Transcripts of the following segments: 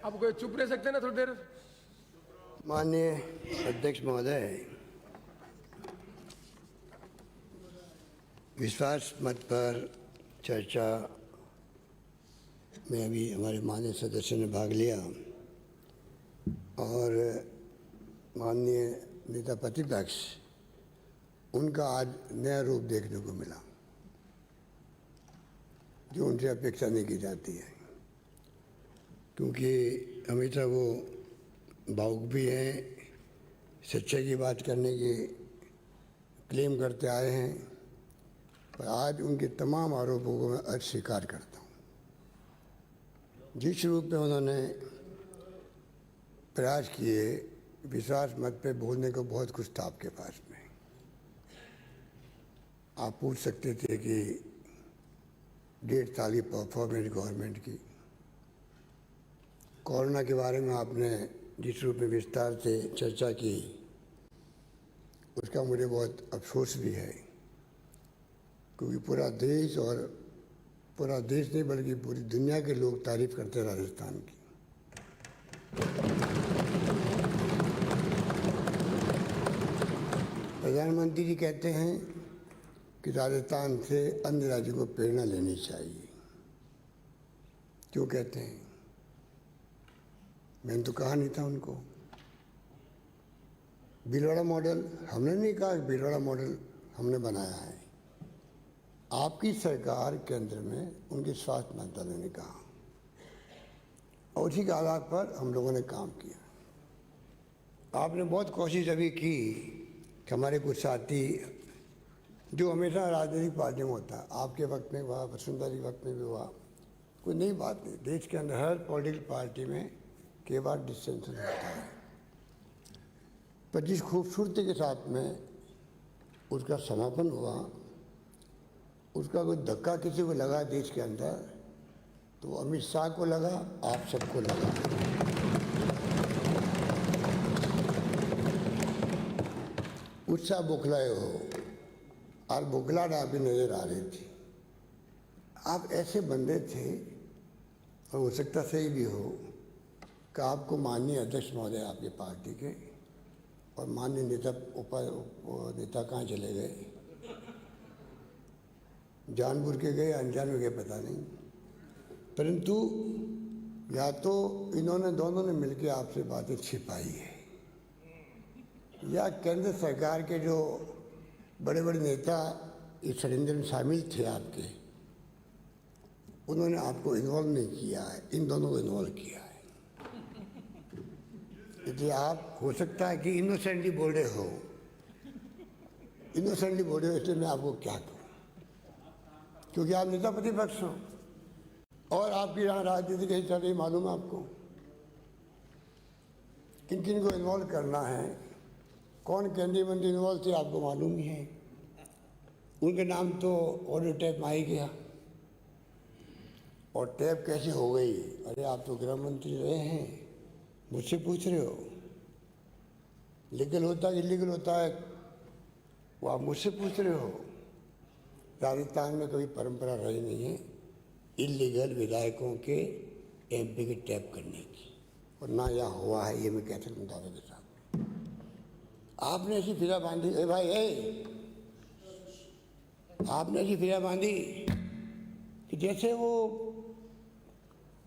आप कोई चुप रह सकते हैं ना थोड़ी देर? माननीय अध्यक्ष महोदय, विश्वास मत पर चर्चा में अभी हमारे माननीय सदस्य ने भाग लिया और माननीय नेता प्रतिपक्ष उनका आज नया रूप देखने को मिला जो उनसे अपेक्षा नहीं की जाती है, क्योंकि हमेशा वो भावुक भी हैं, सच्चाई की बात करने की क्लेम करते आए हैं, पर आज उनके तमाम आरोपों को मैं अस्वीकार करता हूँ। जिस रूप में उन्होंने प्रयास किए, विश्वास मत पे बोलने को बहुत कुछ था आपके पास में। आप पूछ सकते थे कि 1.5 साल की परफॉर्मेंस गवर्नमेंट की, कोरोना के बारे में आपने जिस रूप में विस्तार से चर्चा की, उसका मुझे बहुत अफसोस भी है, क्योंकि पूरा देश और पूरा देश नहीं बल्कि पूरी दुनिया के लोग तारीफ करते हैं राजस्थान की। प्रधानमंत्री जी कहते हैं कि राजस्थान से अन्य राज्यों को प्रेरणा लेनी चाहिए। क्यों कहते हैं? मैंने तो कहा नहीं था उनको। भीलवाड़ा मॉडल हमने नहीं कहा, भीलवाड़ा मॉडल हमने बनाया है। आपकी सरकार केंद्र में उनके स्वास्थ्य मंत्रालय ने कहा और उसी के आधार पर हम लोगों ने काम किया। आपने बहुत कोशिश अभी की कि हमारे कुछ साथी, जो हमेशा राजनीतिक पार्टियों में होता है, आपके वक्त में हुआ, वसुंधरा जी वक्त में भी हुआ, कोई नई बात नहीं। देश के अंदर हर पॉलिटिकल पार्टी में कई बार डिस्टेंशन होता है, पर जिस खूबसूरती के साथ में उसका समापन हुआ, उसका कोई धक्का किसी को लगा देश के अंदर, तो अमित शाह को लगा, आप सबको लगा। उत्साह बौखलाए हो और बौखलाहट आप भी नजर आ रही थी। आप ऐसे बंदे थे, और हो सकता सही भी हो, कि आपको माननीय अध्यक्ष महोदय आपकी पार्टी के और माननीय नेता कहाँ चले गए, जानबूझ के गए, अनजान में गए, पता नहीं, परंतु या तो इन्होंने दोनों ने मिलकर आपसे बातें छिपाई है, या केंद्र सरकार के जो बड़े बड़े नेता इस षड्यंत्र में शामिल थे आपके, उन्होंने आपको इन्वॉल्व नहीं किया है, इन दोनों को इन्वॉल्व किया है। इसलिए आप, हो सकता है कि इनोसेंटली बोल रहे हो, इनोसेंटली बोल रहे हो, इसलिए मैं आपको क्या कहूँ, क्योंकि आप नेता प्रतिपक्ष हो और आपकी यहाँ राजनीति कहीं चल रही मालूम है आपको। किन किन को इन्वॉल्व करना है, कौन केंद्रीय मंत्री इन्वॉल्व थे, आपको मालूम ही है। उनके नाम तो ऑडियो टैप में आ ही गया, और टैप कैसे हो गई? अरे आप तो गृह मंत्री रहे हैं, मुझसे पूछ रहे हो। लीगल होता है इलीगल होता है, वो आप मुझसे पूछ रहे हो। राजस्थान में कभी परंपरा रही नहीं है इलीगल विधायकों के एमपी के टैप करने की, और ना यहाँ हुआ है, ये मैं कह सकता हूँ दावे के साथ। आपने ऐसी फिरा बांधी, ए भाई ए, आपने ऐसी फिरा बांधी कि जैसे वो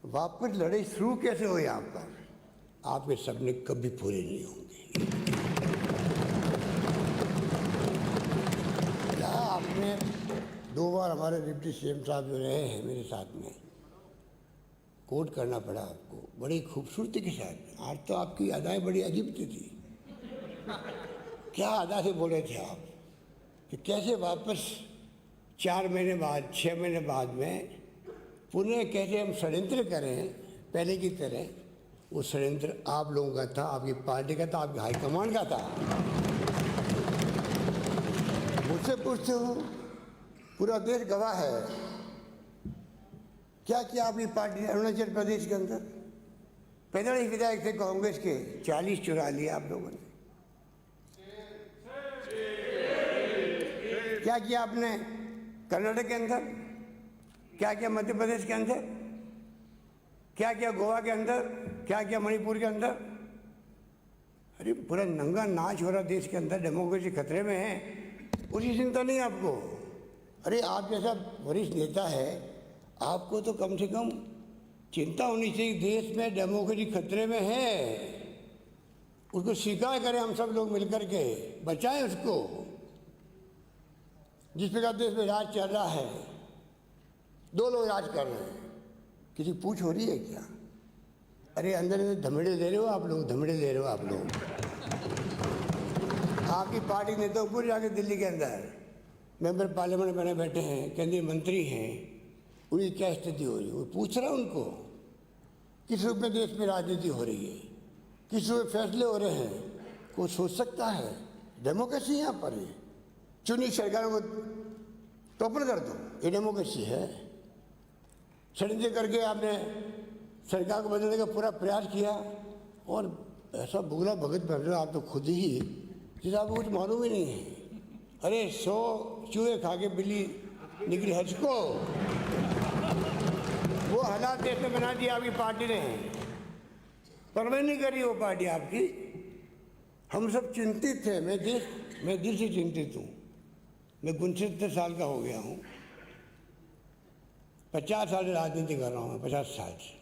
वापस लड़ाई शुरू कैसे हो यहाँ पर। आपके सपने कभी पूरे नहीं होंगे। आपने 2 बार हमारे डिप्टी सीएम साहब जो रहे हैं मेरे साथ में, कोट करना पड़ा आपको बड़ी खूबसूरती के साथ। आज तो आपकी अदाएं बड़ी अजीब थी। क्या अदा से बोले थे आप कि कैसे वापस 4 महीने बाद, 6 महीने बाद में पुनः कैसे हम षड्यंत्र करें पहले की तरह। वो षड्यंत्र आप लोगों का था, आपकी पार्टी का था, आपकी हाईकमांड का था। मुझसे पूछते हो, पूरा देश गवाह है। क्या किया आपकी पार्टी ने अरुणाचल प्रदेश के अंदर? 15 विधायक थे कांग्रेस के, 40 चुरा लिए आप लोगों ने। क्या किया आपने कर्नाटक के अंदर? क्या किया मध्य प्रदेश के अंदर? क्या किया गोवा के अंदर? क्या किया मणिपुर के अंदर? अरे पूरा नंगा नाच हो रहा देश के अंदर, डेमोक्रेसी खतरे में है, उसकी चिंता नहीं आपको। अरे आप जैसा वरिष्ठ नेता है, आपको तो कम से कम चिंता होनी चाहिए, देश में डेमोक्रेसी खतरे में है, उसको स्वीकार करें हम सब लोग मिलकर के, बचाएं उसको। जिस प्रकार देश में राज चल रहा है, 2 लोग राज कर रहे हैं, किसी पूछ हो रही है क्या? अरे अंदर अंदर धमेड़े ले रहे हो आप लोग, धमेड़े ले रहे हो आप लोग। आपकी पार्टी नेता ऊपर जाके दिल्ली के अंदर मेंबर पार्लियामेंट बने बैठे हैं, केंद्रीय मंत्री हैं, उनकी क्या स्थिति हो रही है, वो पूछ रहा है उनको किस रूप में देश में राजनीति हो रही है, किस रूप में फैसले हो रहे हैं, कोई सोच सकता है? डेमोक्रेसी यहाँ पर है, चुनी सरकारों को टोपल कर दो, ये डेमोक्रेसी है। षड्यंत्र करके आपने सरकार को बदलने का पूरा प्रयास किया, और ऐसा बुगला भगत बन रहे हो आप तो खुद ही, जिसे आपको कुछ मालूम ही नहीं है। अरे 100 चूहे खा के बिल्ली निकली हज को, वो हालात देश में बना दिया आपकी पार्टी ने, परवाह नहीं करी वो पार्टी आपकी। हम सब चिंतित थे, मैं दिल से चिंतित हूँ। मैं 69 साल का हो गया हूँ, 50 साल से राजनीति कर रहा हूँ, 50 साल से।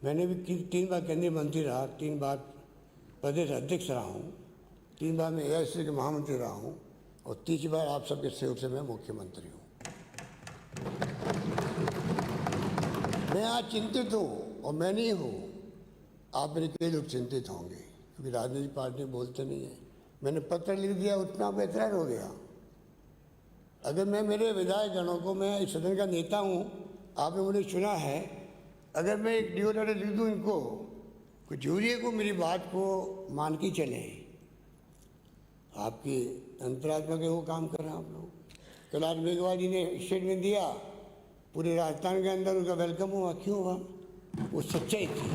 मैंने भी 3 बार केंद्रीय मंत्री रहा, 3 बार प्रदेश अध्यक्ष रहा हूँ, 3 बार मैं एआईसीसी के महामंत्री रहा हूँ, और 30 बार आप सबके सहयोग से मैं मुख्यमंत्री हूँ। मैं आज चिंतित हूँ, और मैं नहीं हूँ, आप मेरे कई लोग चिंतित होंगे, क्योंकि राजनीतिक पार्टी बोलते नहीं है। मैंने पत्र लिख दिया, उतना आप ऐतराज हो गया। अगर मैं मेरे विधायकगणों को, मैं इस सदन का नेता हूँ, आपने मुझे चुना है, अगर मैं एक डिओ लेटर लिख दूँ इनको, कुछ जरूरी है को मेरी बात को मान के चलें। आपकी अंतरात्मा के वो काम कर रहे हैं आप लोग। कैलाश मेघवाल जी ने स्टेटमेंट दिया, पूरे राजस्थान के अंदर उनका वेलकम हुआ, क्यों हुआ? वो सच्चाई थी,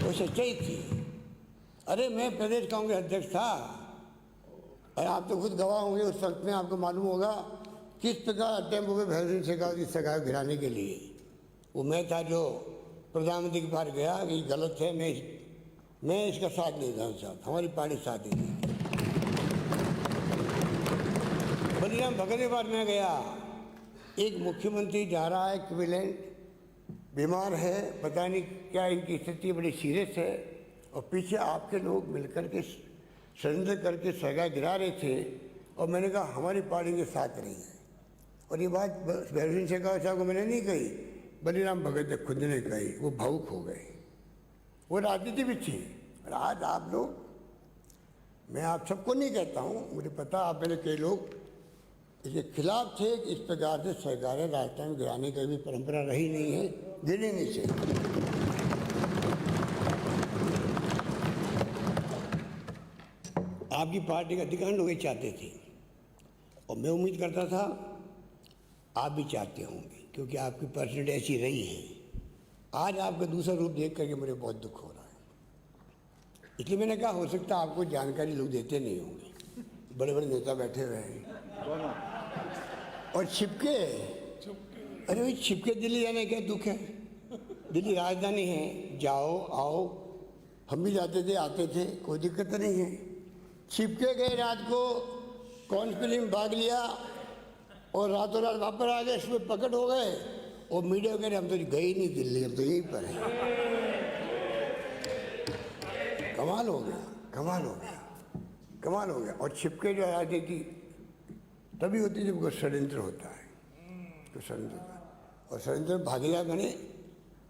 वो सच्चाई थी। अरे मैं प्रदेश कांग्रेस अध्यक्ष था, अरे आप तो खुद गवाह होंगे, उस वक्त में आपको मालूम होगा किस प्रकार टेम्पो पे भैरव सरकार की सरकार गिराने के लिए वो मैं था जो प्रधानमंत्री के पास गया कि गलत है, मैं इसका साथ नहीं देना चाहता, हमारी पार्टी साथ नहीं देगी। बलिराम भगत के पास मैं गया, एक मुख्यमंत्री जा रहा है क्विलेंट, बीमार है, पता नहीं क्या इनकी स्थिति बड़ी सीरियस है, और पीछे आपके लोग मिलकर के षड्यंत्र करके सरकार गिरा रहे थे, और मैंने कहा हमारी पार्टी के साथ नहीं है। और ये बात भैरव सिंह शेखावत साहब को मैंने नहीं कही, बलिराम भगत ने खुद ने कही, वो भावुक हो गए। वो राजनीति भी थी। और आज आप लोग, मैं आप सबको नहीं कहता हूँ, मुझे पता आप मेरे कई लोग इसके खिलाफ थे कि इस प्रकार से सरकारें राजस्थान में गिराने की भी परंपरा रही नहीं है, गिरनी नहीं चाहिए। आपकी पार्टी का अधिकांश लोग चाहते थे, और मैं उम्मीद करता था आप भी चाहते होंगे, क्योंकि आपकी पर्सनैलिटी ऐसी रही है। आज आपका दूसरा रूप देख करके मुझे बहुत दुख हो रहा है। इसलिए मैंने कहा हो सकता है आपको जानकारी लोग देते नहीं होंगे, बड़े बड़े नेता बैठे हुए हैं, और छिपके, अरे भाई छिपके दिल्ली जाने क्या दुख है? दिल्ली राजधानी है, जाओ आओ, हम भी जाते थे आते थे, कोई दिक्कत नहीं है। छिपके गए, रात को काउंसिलिंग में भाग लिया, और रातों रात वापस आ गए, इसमें पकड़ हो गए, और मीडिया कह रहे हम तो गए ही नहीं दिल्ली, हम तो यहीं पर हैं। कमाल हो गया, कमाल हो गया, कमाल हो गया। और छिपके जो राजनीति तभी होती है जब कोई षड्यंत्र होता है, तो षड्यंत्र होता है, और षड्यंत्र भागीदार बने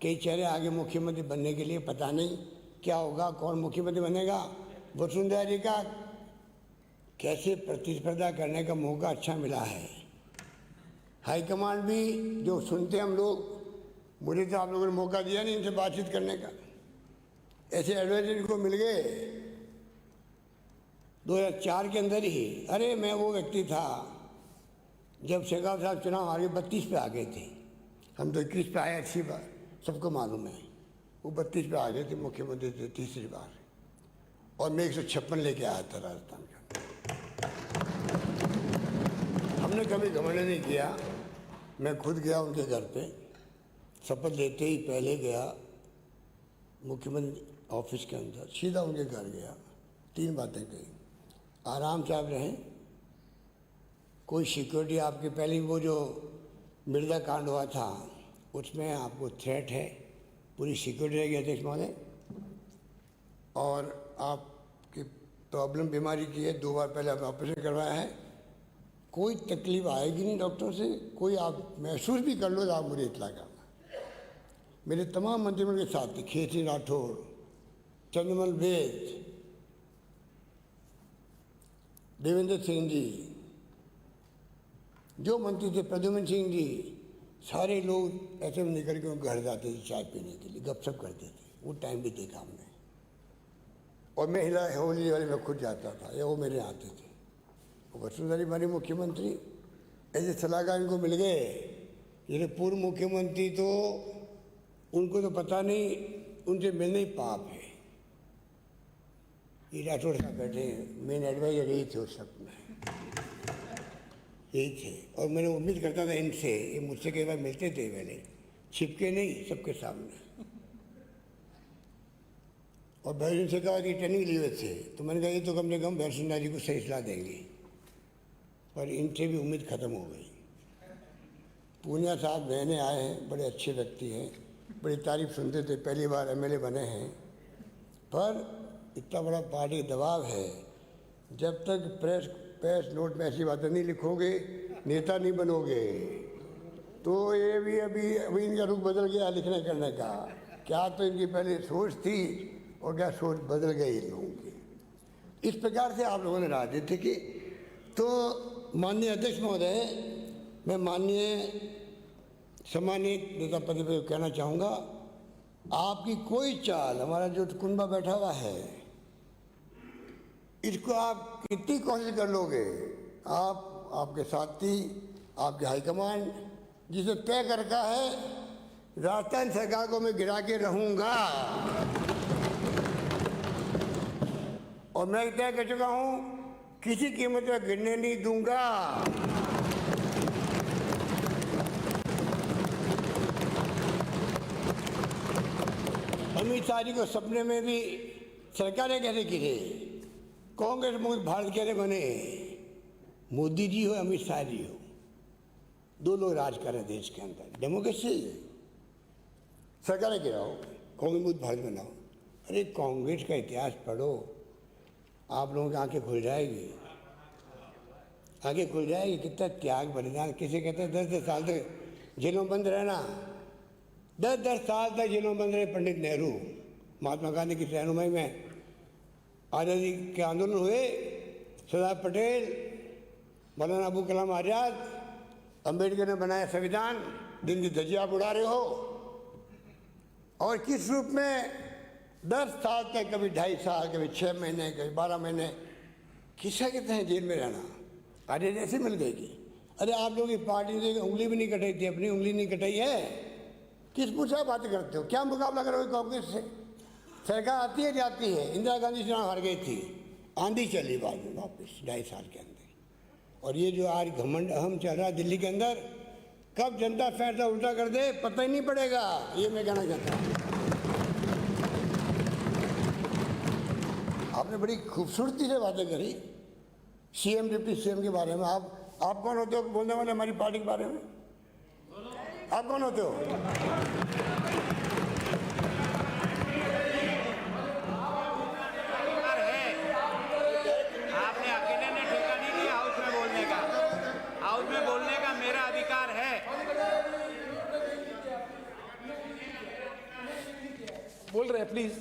कई चेहरे आगे मुख्यमंत्री बनने के लिए, पता नहीं क्या होगा, कौन मुख्यमंत्री बनेगा। वसुंधरा जी का कैसे प्रतिस्पर्धा करने का मौका अच्छा मिला है। हाईकमांड भी जो सुनते हम लोग, मुझे तो आप लोगों ने मौका दिया नहीं इनसे बातचीत करने का, ऐसे एडवाइजर को मिल गए 2004 के अंदर ही। अरे मैं वो व्यक्ति था जब शेखावत साहब चुनाव हारे 32 पे आ गए थे, हम तो 21 पे आए, अच्छी बात सबको मालूम है। वो 32 पे आ गए थे, मुख्यमंत्री थे तीसरी बार, और मैं 156 लेके आया था राजस्थान का। हमने कभी घमंड नहीं किया, मैं खुद गया उनके घर पे, शपथ लेते ही पहले गया मुख्यमंत्री ऑफिस के अंदर, सीधा उनके घर गया, 3 बातें कही। आराम से आप रहें, कोई सिक्योरिटी आपके, पहले वो जो मिर्जा कांड हुआ था उसमें आपको थ्रेट है, पूरी सिक्योरिटी रहेगी अध्यक्ष महोदय, और आपकी प्रॉब्लम बीमारी की है, 2 बार पहले आपने ऑपरेशन करवाया है, कोई तकलीफ आएगी नहीं डॉक्टर से, कोई आप महसूस भी कर लो तो आप मुझे इतला करना। मेरे तमाम मंत्रिमंडल के साथी, खेसी राठौर, चंद्रमल वेद, देवेंद्र सिंह जी, जो मंत्री थे, प्रद्युम्न सिंह जी, सारे लोग ऐसे में निकल के उनके घर जाते थे चाय पीने के लिए, गपशप करते थे। वो टाइम भी देखा हमने। और मैं होली वाले में खुद जाता था, या वो मेरे आते थे। वसुंधरा जी हमारी मुख्यमंत्री ऐसे सलाहकार इनको मिल गए। ये पूर्व मुख्यमंत्री तो उनको तो पता नहीं, उनसे मिलना ही पाप है। ये राठौर साहब बैठे, मेन एडवाइजर यही थे उस वक्त में, यही थे। और मैंने उम्मीद करता था इनसे, ये मुझसे कई बार मिलते थे पहले, छिपके नहीं, सबके सामने। और भैरव से कहा कि ट्रेनिंग लिए थे, तो मैंने कहा ये तो कम से कम भैरव जी को सही सलाह देंगे, पर इनसे भी उम्मीद ख़त्म हो गई। पूनिया साहब रहने आए हैं, बड़े अच्छे व्यक्ति हैं, बड़ी तारीफ सुनते थे, पहली बार एमएलए बने हैं, पर इतना बड़ा पार्टी दबाव है, जब तक प्रेस नोट में ऐसी बातें नहीं लिखोगे, नेता नहीं बनोगे। तो ये भी अभी इनका रुख बदल गया लिखने करने का। क्या तो इनकी पहले सोच थी और क्या सोच बदल गई इन लोगों की। इस प्रकार से आप लोगों ने राजनीति की। तो माननीय अध्यक्ष महोदय, मैं माननीय सम्मानित नेता पद पर कहना चाहूँगा, आपकी कोई चाल, हमारा जो कुनबा बैठा हुआ है, इसको आप कितनी कोशिश कर लोगे, आप, आपके साथी, आपके हाईकमान, जिसे तय कर रखा है राजस्थान सरकार को मैं गिरा के रहूँगा, और मैं तय कर चुका हूँ किसी कीमत पर गिरने नहीं दूंगा। अमित शाह जी को सपने में भी सरकारें कैसे गिरे, कांग्रेस मुक्त भारत कैसे बने। मोदी जी हो, अमित शाह जी हो, 2 लोग राज कर रहे देश के अंदर, डेमोक्रेसी है। सरकारें गिराओ, कांग्रेस मुक्त भारत बनाओ। अरे कांग्रेस का इतिहास पढ़ो, आप लोगों की आंखें खुल जाएगी, आंखें खुल जाएगी। कितना त्याग बलिदान, किसे कहते हैं 10-10 साल तक जेलों में बंद रहना, 10-10 साल तक जेलों में बंद रहे पंडित नेहरू, महात्मा गांधी की रहनुमाई में आज़ादी के आंदोलन हुए, सरदार पटेल, मौलाना अबुल कलाम आज़ाद, अम्बेडकर ने बनाया संविधान, दिन की धज्जियां आप उड़ा रहे हो। और किस रूप में 10 साल तक, कभी 2.5 साल, कभी 6 महीने, कभी 12 महीने, किसका कितने हैं जेल में रहना। अरे जैसे मिल गई कि अरे आप लोगों की पार्टी ने उंगली भी नहीं कटाई थी, अपनी उंगली नहीं कटाई है, किस पूछा बात करते हो, क्या मुकाबला करोगे कांग्रेस से। सरकार आती है जाती है, इंदिरा गांधी चुनाव हार गई थी, आंधी चली बाद में वापस 2.5 साल के अंदर। और ये जो आज घमंड अहम चल रहा है दिल्ली के अंदर, कब जनता फैसला उल्टा कर दे पता ही नहीं पड़ेगा, ये मैं कहना चाहता हूँ। आपने बड़ी खूबसूरती से बातें करी सीएम डिप्टी सीएम के बारे में। आप कौन होते हो बोलने वाले हमारी पार्टी के बारे में? आप कौन होते हो? आपने अकेले ने ठेका नहीं दिया हाउस में बोलने का, हाउस में बोलने का मेरा अधिकार है। बोल रहे हैं प्लीज,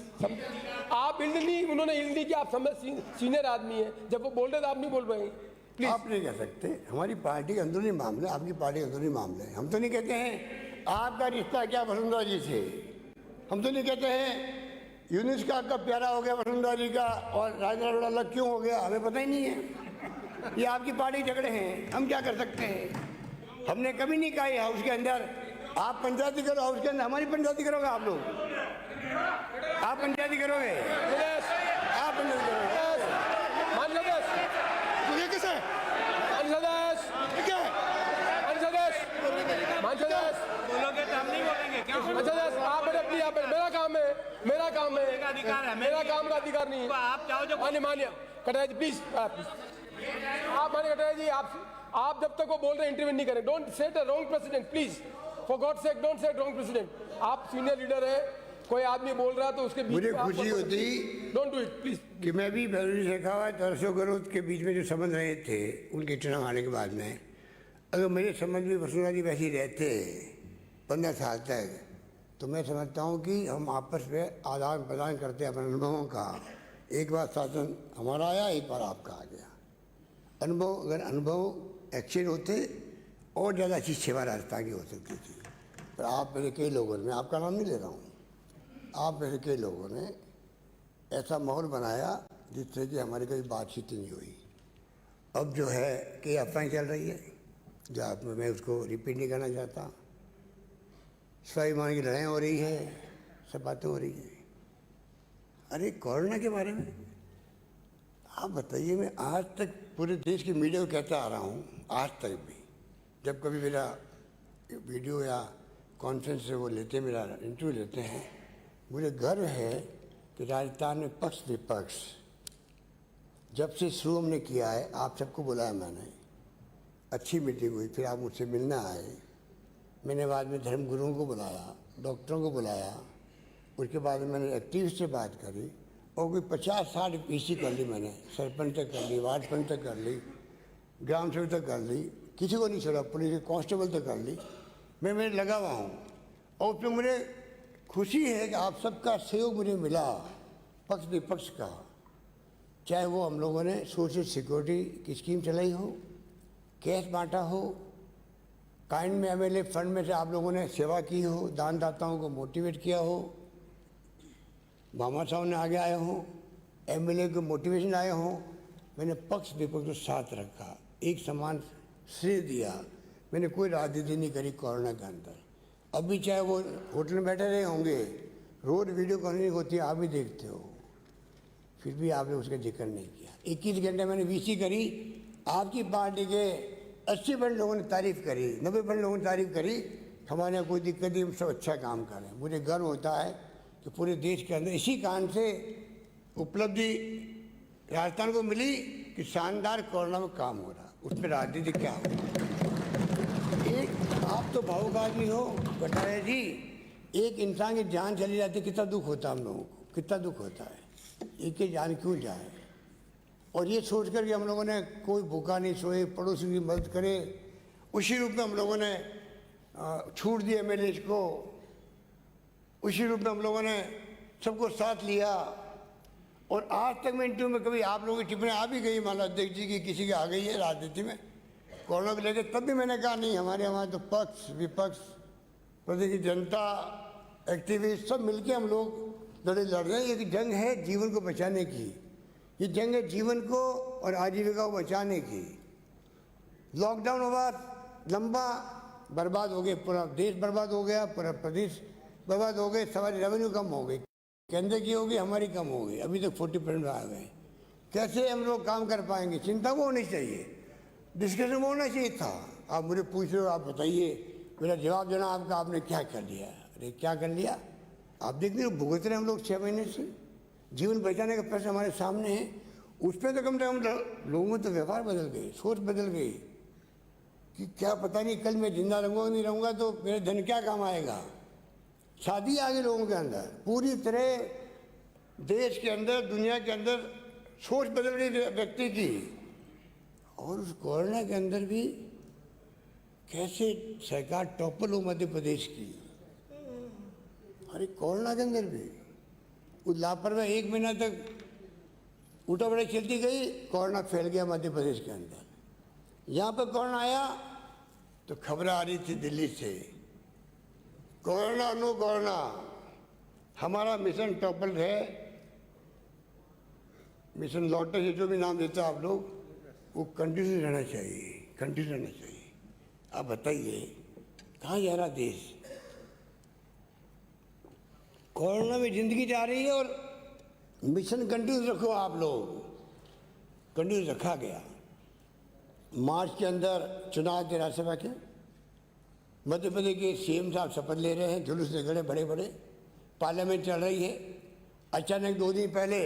आप हिल नहीं, उन्होंने हिल दी कि आप समय सीनियर आदमी है, जब वो बोल रहे तो आप नहीं बोल रहे हैं। प्लीज आप नहीं कह सकते, हमारी पार्टी के अंदरूनी मामले, आपकी पार्टी के अंदरूनी मामले। हम तो नहीं कहते हैं आपका रिश्ता क्या वसुंधरा जी से, हम तो नहीं कहते हैं यूनिस का आपका प्यारा हो गया वसुंधरा जी का और राजनाथ अलग क्यों हो गया, हमें पता ही नहीं है। ये आपकी पार्टी झगड़े हैं, हम क्या कर सकते हैं। हमने कभी नहीं कहा हाउस के अंदर आप पंचायती करो, हाउस के अंदर हमारी पंचायती करोगे आप लोग, आप पंचायती करोगे, आप पंचायती करोगे। मुझे किसे अधिकार है, मेरा काम का अधिकार नहीं तो है। आप चाहो जो मान्य कटारिया जी प्लीज, आप मान्य कटारिया जी, आप जब तक वो बोल रहे हैं इंटरव्यू नहीं करें। Don't set a wrong president please, for God sake don't set wrong president. आप सीनियर लीडर है, कोई आदमी बोल रहा है तो उसके बीच मुझे में आप खुशी बोल- होती डोंट डू इट प्लीज। कि मैं भी बैरूनी शेखावत और अशोक गहलोत के बीच में जो समझ रहे थे उनके चुनाव आने के बाद में, अगर मेरे समझ में वसुंधरा जी वैसे ही रहते 15 साल तक, तो मैं समझता हूँ कि हम आपस में आदान प्रदान करते हैं अपने अनुभवों का। एक बार शासन हमारा आया, एक बार आपका आ गया अनुभव। अगर अनुभव एक्सचेंज होते और ज़्यादा अच्छी सेवा राजस्थान की हो सकती थी। पर आप मेरे कई लोगों ने, मैं आपका नाम नहीं ले रहा हूँ, आप मेरे कई लोगों ने ऐसा माहौल बनाया जिससे कि हमारी कोई बातचीत नहीं हुई। अब जो है कि अफवाहें चल रही है, जो आप मैं उसको रिपीट नहीं करना चाहता। स्वाभिमान की लड़ाई हो रही है, सब बातें हो रही हैं। अरे कोरोना के बारे में आप बताइए, मैं आज तक पूरे देश की मीडिया को कहता आ रहा हूँ, आज तक भी जब कभी मेरा वीडियो या कॉन्फ्रेंस से वो लेते, मेरा इंटरव्यू लेते हैं, मुझे गर्व है कि राजस्थान में पक्ष विपक्ष जब से शुरू हमने किया है, आप सबको बुलाया मैंने, अच्छी मीटिंग हुई, फिर आप मुझसे मिलने आए। मैंने बाद में धर्म गुरुओं को बुलाया, डॉक्टरों को बुलाया, उसके बाद मैंने एक्टिविस्ट से बात करी और कोई 50-60 पीसी कर ली मैंने, सरपंच तक कर ली, वार्ड पंच तक कर ली, ग्राम सेवक तक कर ली, किसी को नहीं छोड़ा, पुलिस के कांस्टेबल तक कर ली। मैं मेरे लगा हुआ हूँ और उसमें मुझे खुशी है कि आप सबका सहयोग मुझे मिला, पक्ष विपक्ष का। चाहे वो हम लोगों ने सोशल सिक्योरिटी की स्कीम चलाई हो, कैश बांटा हो, काइंड में एमएलए फंड में से आप लोगों ने सेवा की हो, दानदाताओं को मोटिवेट किया हो, मामा साहब ने आगे आए हों, एमएलए को मोटिवेशन आए हों, मैंने पक्ष विपक्ष को साथ रखा, एक समान श्रेय दिया। मैंने कोई राजनीति नहीं करी कोरोना के अंदर। अभी चाहे वो होटल में बैठे रहे होंगे, रोज वीडियो कॉन्फ्रेंसिंग होती है, आप भी देखते हो, फिर भी आपने उसका जिक्र नहीं किया। 21 घंटे मैंने वीसी करी, आपकी पार्टी के 80% लोगों ने तारीफ करी, 90% लोगों ने तारीफ करी। हमारे यहाँ कोई दिक्कत नहीं, हम सब अच्छा काम कर रहे हैं। मुझे गर्व होता है कि पूरे देश के अंदर इसी कारण से उपलब्धि राजस्थान को मिली कि शानदार कोरोना में काम हो रहा, उस पर राजनीति क्या हो। एक आप तो भावुक आदमी हो कटारिया जी, एक इंसान की जान चली जाती, कितना दुख होता है हम लोगों को, कितना दुख होता है, एक की जान क्यों जाए। और ये सोच कर कि हम लोगों ने कोई भूखा नहीं सोए, पड़ोसी की मदद करे, उसी रूप में हम लोगों ने छूट दी एमएलए को, उसी रूप में हम लोगों ने सबको साथ लिया। और आज तक मैं इंटरव्यू में कभी आप लोगों की टिप्पणी आ भी गई, माला अध्यक्ष जी की किसी की आ गई है राजनीति में कोरोना को लेकर, तब भी मैंने कहा नहीं, हमारे यहाँ तो पक्ष विपक्ष, प्रदेश की जनता, एक्टिविस्ट सब मिलके हम लोग लड़ाई लड़ रहे हैं। ये जंग है जीवन को बचाने की, ये जंग है जीवन को और आजीविका को बचाने की। लॉकडाउन हुआ लंबा, बर्बाद हो गए, पूरा देश बर्बाद हो गया, पूरा प्रदेश बर्बाद हो गए, हमारी रेवेन्यू कम हो गई, केंद्र की होगी, हमारी कम हो गई, अभी तक 40% आ गए। कैसे हम लोग काम कर पाएंगे, चिंता वो होनी चाहिए, डिस्कशन में होना चाहिए था। आप मुझे पूछ रहे हो, आप बताइए, मेरा जवाब देना आपका, आपने क्या कर लिया। अरे क्या कर लिया, आप देख रहे हो भुगत रहे हम लोग 6 महीने से, जीवन बचाने का पैसा हमारे सामने है, उस पर तो कम से कम लोगों में तो व्यवहार बदल गए, सोच बदल गई कि क्या पता नहीं कल मैं जिंदा रहूँगा नहीं रहूँगा तो मेरे धन क्या काम आएगा। शादी आ गई लोगों के अंदर, पूरी तरह देश के अंदर, दुनिया के अंदर सोच बदल गई व्यक्ति की। और उस कोरोना के अंदर भी कैसे सरकार टॉपर हो मध्य प्रदेश की। अरे कोरोना के अंदर भी उस लापरवाही 1 महीना तक उठा बड़ा चलती गई, कोरोना फैल गया मध्य प्रदेश के अंदर। यहाँ पर कोरोना आया तो खबर आ रही थी दिल्ली से, कोरोना नो कोरोना। हमारा मिशन टॉपर है, मिशन लॉटस, जो भी नाम देते आप लोग, वो कंटिन्यू रहना चाहिए, कंटिन्यू रहना चाहिए। आप बताइए कहाँ जा रहा देश, कोरोना में जिंदगी जा रही है और मिशन कंटिन्यू रखो आप लोग, कंटिन्यू रखा गया। मार्च के अंदर चुनाव थे राज्यसभा के, मध्य प्रदेश के सीएम साहब शपथ ले रहे हैं, जुलूस निकले बड़े बड़े, पार्लियामेंट चल रही है, अचानक 2 दिन पहले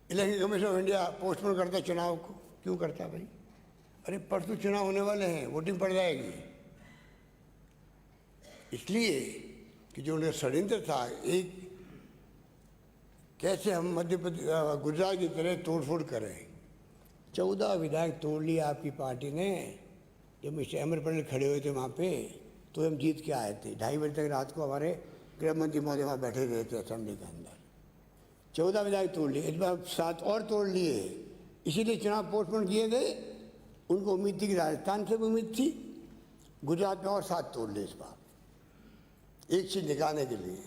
election commission of India postpone करता चुनाव को। क्यों करता भाई? अरे परसों चुनाव होने वाले हैं, वोटिंग पड़ जाएगी। इसलिए कि जो उनका षड्यंत्र था, एक कैसे हम मध्य प्रदेश गुजरात की तरह तोड़फोड़ करें। 14 विधायक तोड़ लिया आपकी पार्टी ने। जब मिस्टर अमर पटेल खड़े हुए थे वहाँ पे, तो हम जीत के आए थे। 2:30 बजे तक रात को हमारे गृह मंत्री महोदय वहाँ बैठे रहे थे असेंबली के अंदर। 14 विधायक तोड़ लिए, इस बार 7 और तोड़ लिए। इसीलिए चुनाव पोस्टपोन किए गए। उनको उम्मीद थी कि राजस्थान से भी उम्मीद थी, गुजरात में और 7 तोड़ लिए इस बार, एक चीज निकालने के लिए।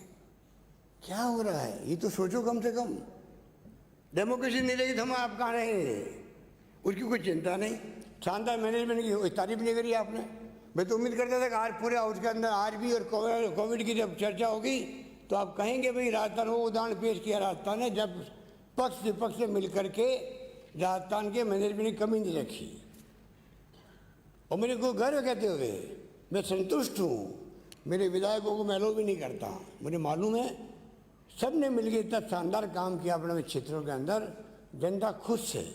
क्या हो रहा है ये तो सोचो कम से कम। डेमोक्रेसी नहीं रहेगी तो हम आप कहाँ रहेंगे? उसकी कोई चिंता नहीं। शानदार मैनेजमेंट की तारीफ नहीं करी आपने। मैं तो उम्मीद करता था कि आज पूरे हाउस के अंदर आज भी और कोविड की जब चर्चा होगी तो आप कहेंगे भाई राजस्थान वो उदाहरण पेश किया राजस्थान ने, जब पक्ष विपक्ष से मिल करके राजस्थान के मैनेजमेंट की कमी नहीं रखी। और मेरे को गर्व कहते हुए मैं संतुष्ट हूँ। मेरे विधायकों को मैं अलो भी नहीं करता। मुझे मालूम है सब ने मिलकर इतना शानदार काम किया अपने क्षेत्रों के अंदर, जनता खुश है।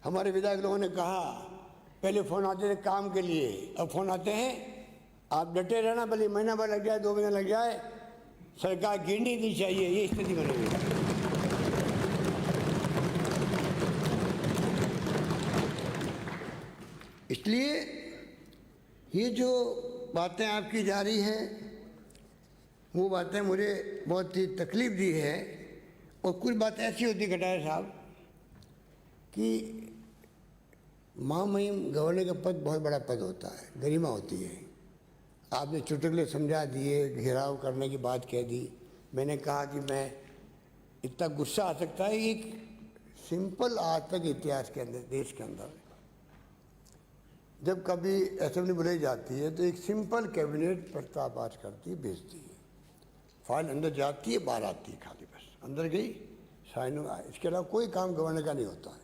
हमारे विधायक लोगों ने कहा पहले फ़ोन आते थे काम के लिए, अब फ़ोन आते हैं आप डटे रहना, भले महीना भर लग जाए 2 महीने लग जाए, सरकार गिरनी नहीं चाहिए, ये स्थिति बनेगी। इसलिए ये जो बातें आपकी जा रही है वो बातें मुझे बहुत ही तकलीफ दी है। और कुछ बात ऐसी होती है कटारिया साहब कि महामहिम गवर्नर का पद बहुत बड़ा पद होता है, गरिमा होती है। आपने चुटकुले समझा दिए, घेराव करने की बात कह दी। मैंने कहा कि मैं इतना गुस्सा आ सकता है। एक सिंपल आज तक इतिहास के अंदर, देश के अंदर जब कभी असेंबली बुलाई जाती है तो एक सिंपल कैबिनेट प्रस्ताव पास करती है, भेजती है, फाइल अंदर जाती है, बाहर आती है, खाली बस अंदर गई, साइन हुआ। इसके अलावा कोई काम गवर्नर का नहीं होता है,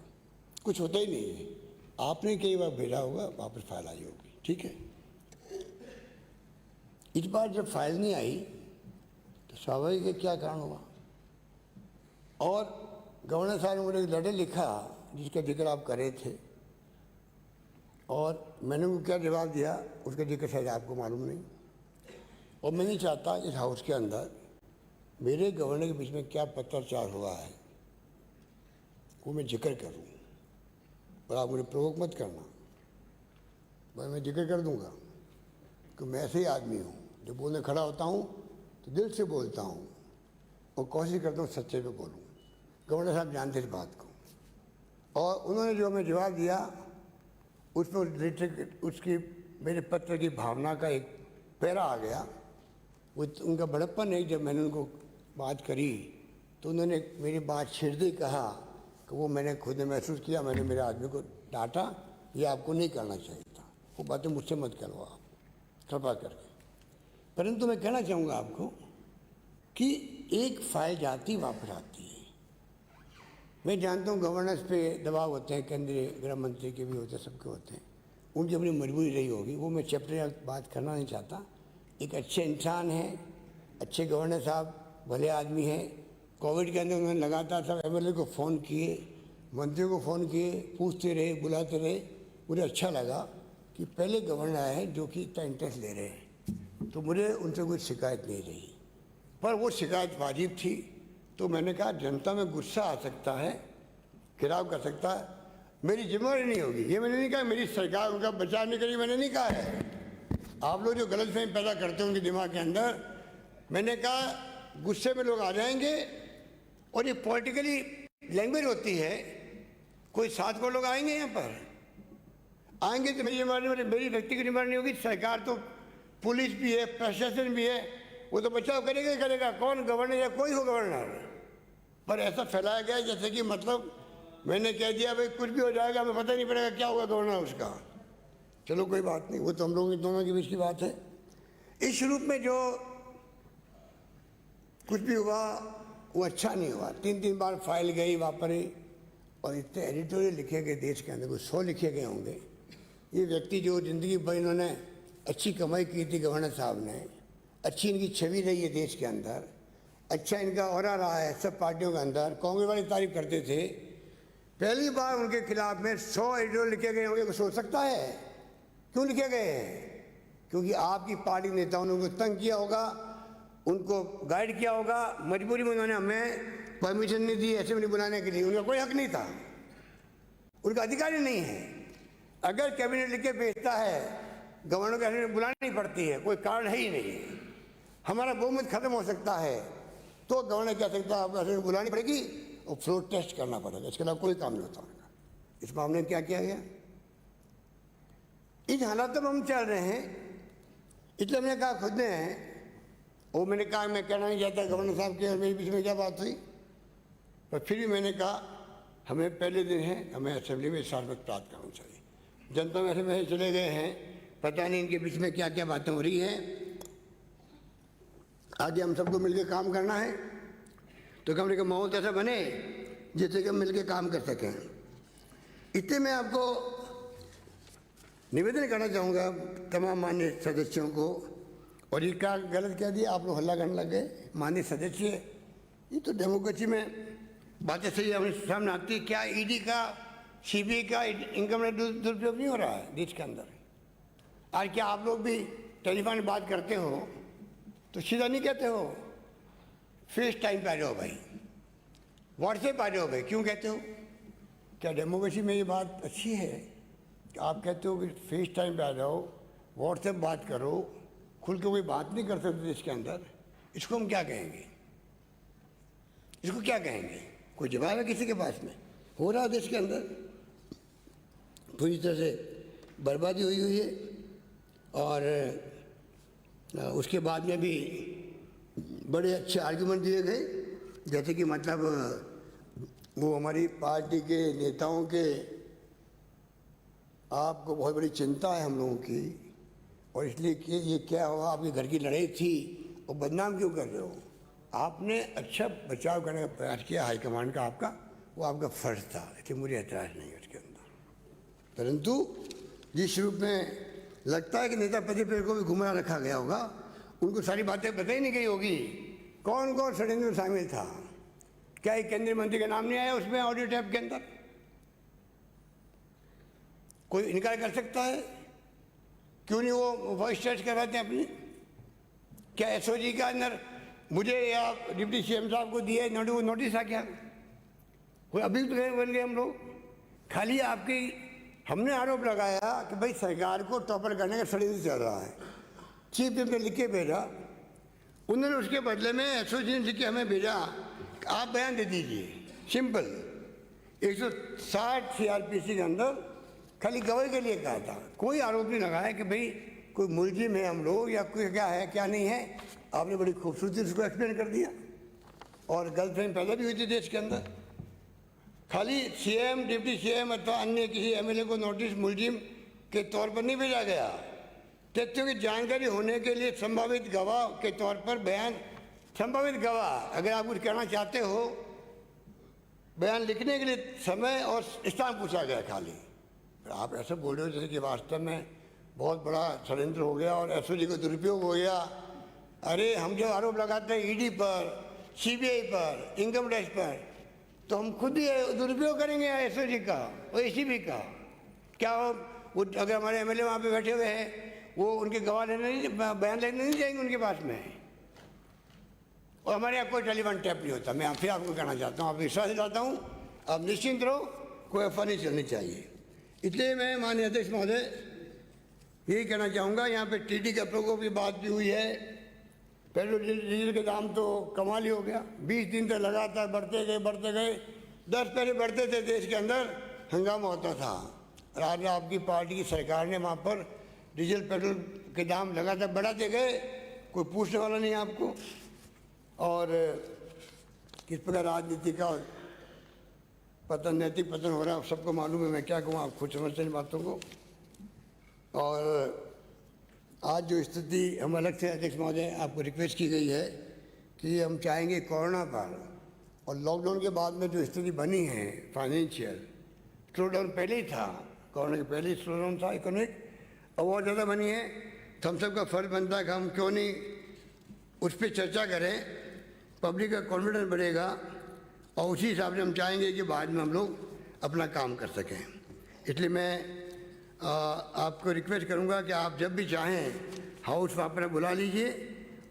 कुछ होता ही नहीं है। आपने कई बार भेजा होगा, वापस फाइल आई होगी, ठीक है। इस बार जब फाइल नहीं आई तो स्वाभाविक है क्या कारण हुआ। और गवर्नर साहब ने मुझे एक लेटर लिखा जिसका जिक्र आप कर रहे थे, और मैंने उनको क्या जवाब दिया उसका जिक्र शायद आपको मालूम नहीं। और मैं नहीं चाहता इस हाउस के अंदर मेरे गवर्नर के बीच में क्या पत्राचार हुआ है वो मैं जिक्र करूं, और आप मुझे प्रोवोक मत करना। मैं जिक्र कर दूंगा कि मैं ऐसे ही आदमी हूँ जो बोलने खड़ा होता हूँ तो दिल से बोलता हूँ और कोशिश करता हूँ सच्चे पे बोलूँ। गवर्नर साहब जानते इस बात को। और उन्होंने जो हमें जवाब दिया उसमें उसकी मेरे पत्र की भावना का एक पैरा आ गया। वो उनका बड़प्पन है। जब मैंने उनको बात करी तो उन्होंने मेरी बात छिड़ कहा कि वो मैंने खुद ने महसूस किया, मैंने मेरे आदमी को डांटा, ये आपको नहीं करना चाहिए था, वो बातें मुझसे मत करो आप कृपा करके। परंतु मैं कहना चाहूँगा आपको कि एक फाइल जाती वापस आती है। मैं जानता हूँ गवर्नेंस पे दबाव होते हैं, केंद्रीय गृह मंत्री के भी होते हैं, सबके होते हैं, उनकी अपनी मजबूरी रही होगी, वो मैं चैप्टर बात करना नहीं चाहता। एक अच्छे इंसान हैं, अच्छे गवर्नर साहब, भले आदमी हैं। कोविड के अंदर उन्होंने लगातार सब एमएलए को फ़ोन किए, मंत्रियों को फ़ोन किए, पूछते रहे, बुलाते रहे। मुझे अच्छा लगा कि पहले गवर्नर आए हैं जो कि इतना इंटरेस्ट ले रहे हैं, तो मुझे उनसे कोई शिकायत नहीं रही। पर वो शिकायत वाजिब थी, तो मैंने कहा जनता में गुस्सा आ सकता है, खिलाफ कर सकता है, मेरी जिम्मेदारी नहीं होगी। ये मैंने नहीं कहा मेरी सरकार उनका बचाव नहीं करेगी, मैंने नहीं कहा है। आप लोग जो गलतफहमी पैदा करते हैं उनके दिमाग के अंदर, मैंने कहा गुस्से में लोग आ जाएंगे और ये पॉलिटिकली लैंग्वेज होती है। कोई 7 करोड़ लोग आएंगे यहाँ पर, आएंगे तो मेरी जिम्मेदारी, मेरी व्यक्तिगत जिम्मेदारी नहीं होगी। सरकार तो पुलिस भी है, प्रशासन भी है, वो तो बचाव करेगा ही करेगा, कौन गवर्नर या कोई हो गवर्नर। पर ऐसा फैलाया गया जैसे कि मतलब मैंने कह दिया भाई कुछ भी हो जाएगा, हमें पता नहीं पड़ेगा क्या होगा गवर्नर उसका। चलो कोई बात नहीं, वो तो हम लोग दोनों के बीच की बात है। इस रूप में जो कुछ भी हुआ वो अच्छा नहीं हुआ। 3 बार फाइल गई वापरी, और इतने एडिटोरियल लिखे गए देश के अंदर, कुछ 100 लिखे गए होंगे। ये व्यक्ति जो ज़िंदगी भर इन्होंने अच्छी कमाई की थी, गवर्नर साहब ने, अच्छी इनकी छवि रही है देश के अंदर, अच्छा इनका ऑरा रहा है सब पार्टियों के अंदर। कांग्रेस वाले तारीफ करते थे, पहली बार उनके खिलाफ में 100 एडिटोरियल लिखे गए होंगे, कोई सोच सकता है क्यों लिखे गए हैं? क्योंकि आपकी पार्टी के नेताओं ने उनको तंग किया होगा, उनको गाइड किया होगा, मजबूरी में उन्होंने हमें परमिशन नहीं दी असेंबली बुलाने के लिए। उनका कोई हक नहीं था, उनका अधिकार ही नहीं है। अगर कैबिनेट लिख के भेजता है, गवर्नर को असेंबली बुलानी पड़ती है, कोई कारण है ही नहीं। हमारा बहुमत खत्म हो सकता है तो गवर्नर कह सकता है आपको असेंबली बुलानी पड़ेगी और फ्लोर टेस्ट करना पड़ेगा, इसके अलावा कोई काम नहीं होता उनका। इस मामले में क्या किया गया? इन हालातों में हम चल रहे हैं, इसलिए हमने कहा खुद ने, वो मैंने कहा मैं कहना नहीं चाहता गवर्नर साहब के और मेरे बीच में क्या बात हुई, पर फिर भी मैंने कहा हमें पहले दिन है, हमें असेंबली में सार्वत प्राप्त करना चाहिए। जनता में ऐसे मैसेज चले गए हैं, पता नहीं इनके बीच में क्या क्या बातें हो रही हैं। आगे हम सबको मिलकर काम करना है, तो कमरे का माहौल ऐसा बने जिससे कि हम मिलकर काम कर सकें। इसलिए मैं आपको निवेदन करना चाहूँगा तमाम माननीय सदस्यों को, और ये क्या गलत कह दिया आप लोग, हल्ला करने लग गए। माननीय सदस्य, ये तो डेमोक्रेसी में बातें सही हमारे सामने आती है। क्या ईडी का, सीबीआई का इनकम दुरुपयोग नहीं हो रहा है देश के अंदर? आज क्या आप लोग भी टेलीफोन में बात करते हो तो सीधा नहीं कहते हो फेस टाइम पे आ जाओ भाई, व्हाट्सएप आ जाओ भाई, क्यों कहते हो? क्या डेमोक्रेसी में ये बात अच्छी है कि आप कहते हो कि फेस टाइम पे आ जाओ, व्हाट्सएप बात करो, खुल के कोई बात नहीं कर सकते देश के अंदर? इसको हम क्या कहेंगे? इसको क्या कहेंगे? कोई जवाब है किसी के पास में? हो रहा है देश के अंदर, पूरी तरह से बर्बादी हुई हुई है। और उसके बाद में भी बड़े अच्छे आर्गुमेंट दिए गए, जैसे कि मतलब वो हमारी पार्टी के नेताओं के, आपको बहुत बड़ी चिंता है हम लोगों की, और इसलिए कि ये क्या हुआ, आपके घर की लड़ाई थी और बदनाम क्यों कर रहे हो? आपने अच्छा बचाव करने का प्रयास किया हाईकमांड का, आपका वो आपका फर्ज था, इसलिए मुझे एतराज़ नहीं है उसके अंदर। परंतु जिस रूप में लगता है कि नेता प्रतिपक्ष को भी घुमा रखा गया होगा, उनको सारी बातें बताई नहीं गई होगी कौन कौन षड्यंत्र में शामिल था। क्या एक केंद्रीय मंत्री का नाम नहीं आया उसमें ऑडियो टैप के अंदर? कोई इनकार कर सकता है? क्यों नहीं वो वॉइस टेस्ट करवाते हैं अपनी? क्या एसओजी के अंदर मुझे या डिप्टी सीएम साहब को दिए नोटिस आ गया? कोई अभी तो बन गए हम लोग? खाली आपकी, हमने आरोप लगाया कि भाई सरकार को टॉपर करने का षड्यंत्र चल रहा है, चीफ मिनिस्टर ने लिख के भेजा, उन्होंने उसके बदले में एसओजी ने लिख के हमें भेजा आप बयान दे दीजिए। सिंपल 160 सीआरपीसी के अंदर खाली गवाही के लिए कहा था, कोई आरोप नहीं लगाया कि भाई कोई मुलजिम है हम लोग या कोई क्या है क्या नहीं है। आपने बड़ी खूबसूरती से उसको एक्सप्लेन कर दिया, और गलतफहमी पैदा भी हुई थी देश के अंदर। खाली सीएम, डिप्टी सीएम अथवा अन्य किसी एमएलए को नोटिस मुलजिम के तौर पर नहीं भेजा गया, तथ्यों की जानकारी होने के लिए संभावित गवाह के तौर पर बयान, संभावित गवाह अगर आप कुछ कहना चाहते हो, बयान लिखने के लिए समय और स्थान पूछा गया खाली। आप ऐसा बोल रहे हो जैसे कि वास्तव में बहुत बड़ा षड्यंत्र हो गया और एसओजी को दुरुपयोग हो गया। अरे हम जो आरोप लगाते हैं ईडी पर, सीबीआई पर, इनकम टैक्स पर, तो हम खुद ही दुरुपयोग करेंगे एसओजी का और एसीबी का। क्या वो अगर हमारे एमएलए वहाँ पे बैठे हुए हैं, वो उनके गवाह लेने नहीं, बयान लेने नहीं जाएंगे उनके पास में? और हमारे यहाँ कोई टेलीफोन टैप नहीं होता। मैं फिर आपको कहना चाहता हूँ, आप विश्वास दिलाता हूँ, आप निश्चिंत रहो, कोई अफवाह नहीं चलनी चाहिए। इसलिए मैं माननीय अध्यक्ष महोदय यही कहना चाहूँगा, यहाँ पे टीडी का प्रकोप की बात भी हुई है। पेट्रोल डीजल के दाम तो कमाल ही हो गया, 20 दिन तक लगातार बढ़ते गए। 10 पहले बढ़ते थे देश के अंदर, हंगामा होता था। और आज आपकी पार्टी की सरकार ने वहाँ पर डीजल पेट्रोल के दाम लगातार बढ़ाते गए, कोई पूछने वाला नहीं आपको। और किस प्रकार राजनीति का पतन, नैतिक पतन हो रहा है, सबको मालूम है। मैं क्या कहूँ, आप खुद समझते हैं बातों को। और आज जो स्थिति हम अलग से अध्यक्ष महोदय आपको रिक्वेस्ट की गई है कि हम चाहेंगे कोरोना पर और लॉकडाउन के बाद में जो स्थिति बनी है फाइनेंशियल, स्लो डाउन पहले ही था, कोरोना के पहले ही स्लो डाउन था इकोनॉमिक, और बहुत ज़्यादा बनी है। तो हम सबका फर्ज बनता है कि हम क्यों नहीं उस पर चर्चा करें पब्लिक का कॉन्फिडेंस बढ़ेगा और उसी हिसाब से हम चाहेंगे कि बाद में हम लोग अपना काम कर सकें। इसलिए मैं आपको रिक्वेस्ट करूंगा कि आप जब भी चाहें हाउस वहाँ पर बुला लीजिए।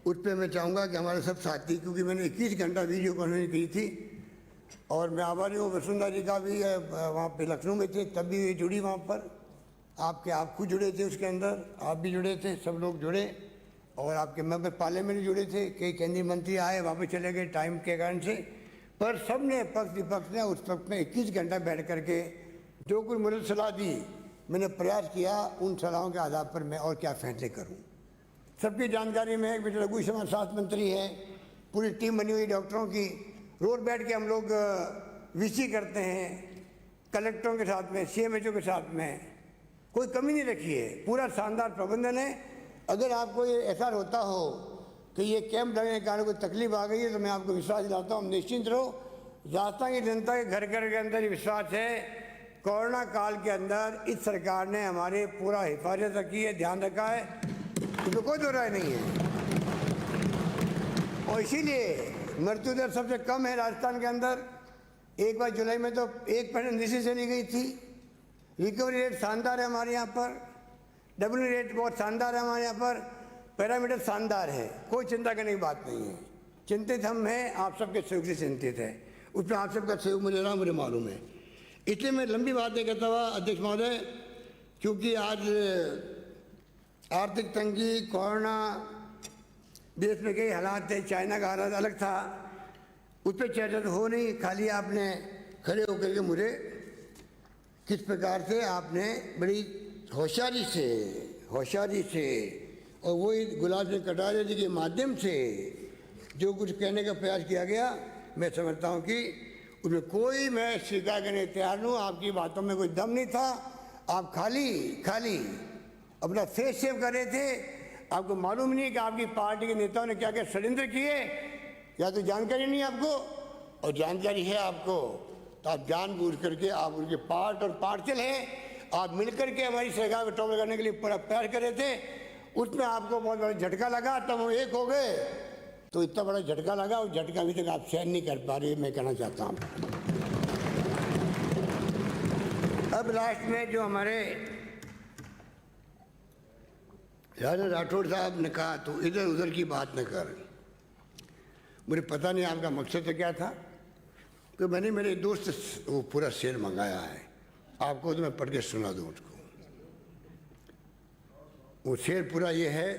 उस पर मैं चाहूँगा कि हमारे सब साथी, क्योंकि मैंने 21 घंटा वीडियो कॉन्फ्रेंस की थी और मैं आभारी हूँ वसुंधरा जी का भी, वहाँ पे लखनऊ में थे तब भी जुड़ी वहाँ पर, आप खुद जुड़े थे उसके अंदर, आप भी जुड़े थे, सब लोग जुड़े और आपके मेंबर पार्लियामेंट जुड़े थे, कई केंद्रीय मंत्री आए वापस चले गए टाइम के कारण से, पर सब ने पक्ष विपक्ष ने उस वक्त में 21 घंटा बैठ करके जो कुछ मुझे सलाह दी मैंने प्रयास किया उन सलाहों के आधार पर मैं और क्या फैसले करूं। सबकी जानकारी में है कि रघु शर्मा स्वास्थ्य मंत्री है, पूरी टीम बनी हुई डॉक्टरों की, रोज बैठ के हम लोग वीसी करते हैं कलेक्टरों के साथ में, CMHO के साथ में, कोई कमी नहीं रखी है, पूरा शानदार प्रबंधन है। अगर आपको ये ऐसा होता हो कि ये कैंप लगने के कारण कोई तकलीफ आ गई है तो मैं आपको विश्वास दिलाता हूँ, निश्चिंत रहो। राजस्थान की जनता के घर घर के अंदर ये विश्वास है, कोरोना काल के अंदर इस सरकार ने हमारे पूरा हिफाजत रखी है, ध्यान रखा है, इसमें कोई दो राय नहीं है। और इसीलिए मृत्यु दर सबसे कम है राजस्थान के अंदर। एक बार जुलाई में तो 1% नीचे चली गई थी। रिकवरी रेट शानदार है हमारे यहाँ पर, डब्ल्यू रेट बहुत शानदार है हमारे यहाँ पर, पैरामीटर शानदार है, कोई चिंता करने की बात नहीं है। चिंतित हम हैं, आप सबके सहयोग से चिंतित है, उसमें आप सबका सहयोग मुझे मालूम है। इसलिए मैं लंबी बात नहीं करता हुआ अध्यक्ष महोदय, क्योंकि आज आर्थिक तंगी, कोरोना, देश में कई हालात थे, चाइना का हालात अलग था, उस पर चर्चा तो हो नहीं, खाली आपने खड़े होकर के मुझे किस प्रकार से आपने बड़ी होशियारी से और वही गुलाब सिंह कटारिया जी के माध्यम से जो कुछ कहने का प्रयास किया गया, मैं समझता हूँ कि उसमें कोई मैं स्वीकार करने तैयार हूँ, आपकी बातों में कोई दम नहीं था। आप खाली अपना फेस सेव कर रहे थे, आपको मालूम नहीं कि आपकी पार्टी के नेताओं ने क्या क्या षड्यंत्र किए, या तो जानकारी नहीं आपको, और जानकारी है आपको तो आप जानबूझ करके आप उनके पार्ट और पार्षद हैं, आप मिलकर के हमारी सरकार को टॉपर करने के लिए पूरा प्रयास कर रहे थे। उसमें आपको बहुत बड़ा झटका लगा, तब वो एक हो गए, तो इतना बड़ा झटका लगा, उस झटका अभी तक आप सहन नहीं कर पा रहे, मैं कहना चाहता हूँ। अब लास्ट में जो हमारे राजा राठौड़ साहब ने कहा, तो इधर उधर की बात न कर, मुझे पता नहीं आपका मकसद तो क्या था, तो मैंने मेरे दोस्त से वो पूरा शेर मंगाया है, आपको तो मैं पढ़ के सुना दूँ उसको। वो शेर पूरा ये है,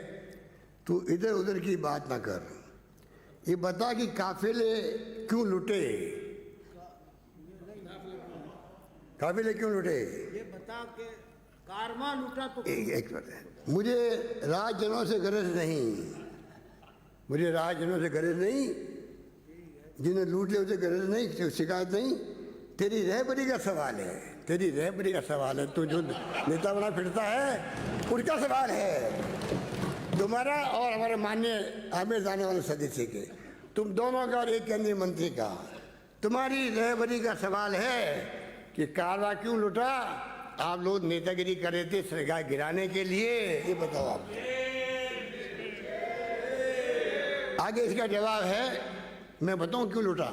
तू इधर उधर की बात ना कर, ये बता कि काफिले क्यों लुटे, काफिले क्यों लुटे, ये बता के कारवा लूटा तो एक बात है, मुझे राजजनों से गरज नहीं, मुझे राजजनों से गरज नहीं, जिन्हें लूट लिया उसे गरज नहीं, शिकायत नहीं, तेरी रहबरी का सवाल है, तेरी रहबरी का सवाल है, तू जो नेता बना फिरता है उसका सवाल है, तुम्हारा और हमारे माननीय आमिर जाने वाले सदस्य के, तुम दोनों का और एक केंद्रीय मंत्री का, तुम्हारी रहबरी का सवाल है कि कारवा क्यों लुटा, आप लोग नेतागिरी कर रहे थे सरकार गिराने के लिए, ये बताओ आप। आगे इसका जवाब है, मैं बताऊं क्यों लुटा,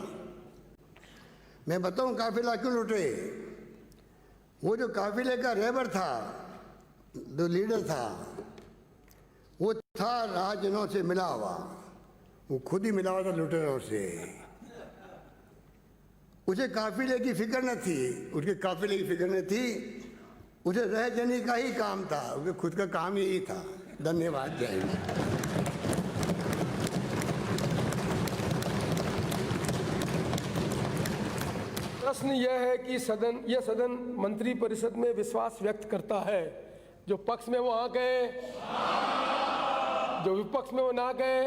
मैं बताऊं काफिला क्यों लुटे। वो जो काफिले का रहबर था, जो लीडर था, वो था राजजनों से मिला हुआ, वो खुद ही मिला हुआ था लुटेरों से, उसे काफिले की फिक्र न थी, उसके काफिले की फिक्र न थी, उसे रहजनी का ही काम था, उसके खुद का काम यही था। धन्यवाद, जय हिंद। प्रश्न यह है कि यह सदन मंत्री परिषद में विश्वास व्यक्त करता है, जो पक्ष में वो हाँ कहे, जो विपक्ष में वो ना कहे।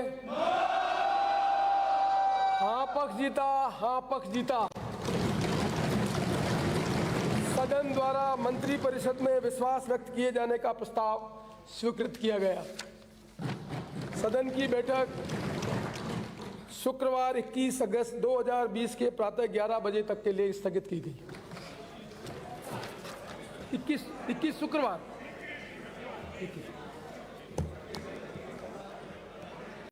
हाँ पक्ष जीता, हाँ पक्ष जीता। सदन द्वारा मंत्री परिषद में विश्वास व्यक्त किए जाने का प्रस्ताव स्वीकृत किया गया। सदन की बैठक शुक्रवार 21 अगस्त 2020 के प्रातः 11 बजे तक के लिए स्थगित की गई। 21 शुक्रवार 21